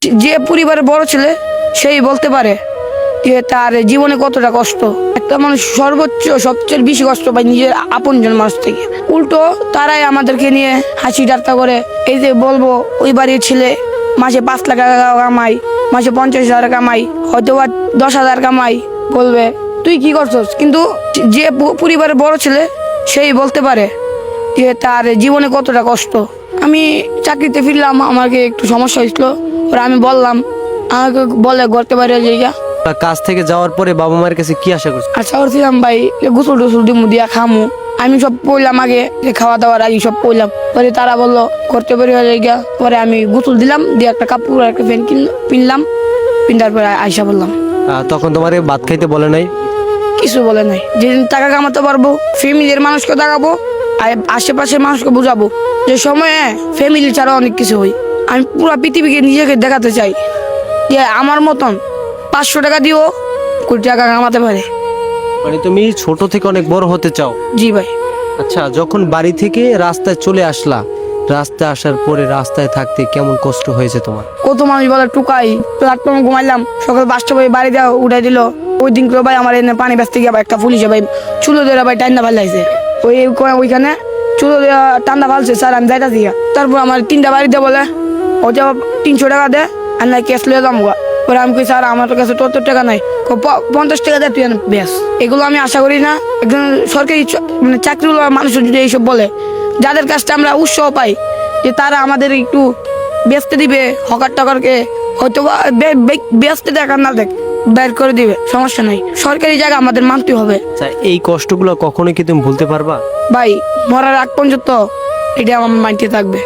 যে পরিবারের বড় ছেলে সেই বলতে পারে যে তার জীবনে কতটা কষ্ট। একটা মানুষ সর্বোচ্চ সবচেয়ে বেশি কষ্ট পায় নিজের আপনজন মানুষ থেকে। উল্টো তারাই আমাদেরকে নিয়ে হাসি ঠাট্টা করে। এই যে বলবো ওই বাড়ির ছেলে মাসে 5 লাখ টাকা কামাই, মাসে 50,000 কামাই, হয়তো বা 10,000 কামাই, বলবে তুই কি করছস। কিন্তু যে পরিবারের বড় ছেলে সেই বলতে পারে যে তার জীবনে কতটা কষ্ট। আমি চাকরিতে ফিরলাম, আমাকে একটু সমস্যা হয়েছিল, ওরা আমি বললাম, আমাকে বলে ঘরতে বাইরে জায়গা। কাজ থেকে যাওয়ার পরে বাবা মায়ের কাছে কি আশা করছো? আচ্ছা করছিলাম ভাই গোসল টোসল দিমু দিয়া খামু। আমি সব পড়লাম আগে, যে খাওয়া দাওয়ার আগে সব পড়লাম। পরে তারা বললো ঘরতে বের হয়ে জায়গা। পরে আমি গোসল দিলাম, দিয়ে একটা কাপড় একটা প্যান্ট কিনলাম, পিন্ধার পরে আয়সা বললাম। তখন তোমার ভাত খাইতে বলে নাই? কিছু বলে নাই। যেদিন টাকা কামাতে পারবো ফ্যামিলির মানুষকে দেখাবো আর আশেপাশের মানুষকে বুঝাবো যে সময়ে ফ্যামিলি ছাড়া অনেক কিছু হই। আমি পুরো পৃথিবীকে নিজেকে দেখাতে চাই যে আমার মতন 500 টাকা দিও কোটি টাকা কামাতে পারে। মানে তুমি ছোট থেকে অনেক বড় হতে চাও? জি ভাই। আচ্ছা, যখন বাড়ি থেকে রাস্তায় চলে আসলা, রাস্তায় আসার পরে রাস্তায় থাকতে কেমন কষ্ট হয়েছে তোমার? কত মানুষ বলে টুকাই, প্ল্যাটফর্মে ঘুমাইলাম, সকাল 5টা ভাই বাড়ি দেওয়া উঠাই দিল। ওই দিন করে ভাই আমার এনে পানি ব্যস্ত গিয়ে একটা পুলিশে ভাই চুলো দেওয়া ভাই টান্ডা ফালাইছে। ওইখানে চুলো দেওয়া টান্ডা ফালছে, স্যার আমি যাইতা দিয়া। তারপর আমার 3টা বাড়ি দেয় বলে ও যে 300 টাকা দে আর না ক্যাশ লিয়ে যাবো। পরে আমি কই স্যার আমার কাছে তো টাকা নাই। 50 টাকা দেয় তুই ব্যাস। এগুলো আমি আশা করি না একজন সরকারি মানে চাকরিওয়ালা মানুষ যদি এইসব বলে, যাদের কাছটা আমরা উৎসাহ পাই যে তারা আমাদের একটু ব্যস্ত দিবে, হকার টকারকে হয়তো ব্যস্ত দেখ আর না দেখ বের করে দিবে, সমস্যা নাই। সরকারি জায়গা আমাদের মানতে হবে। এই কষ্টগুলো কখনো কি তুমি ভুলতে পারবা? ভাই মরার আগ পর্যন্ত এটা আমার মাইন্ডে থাকবে।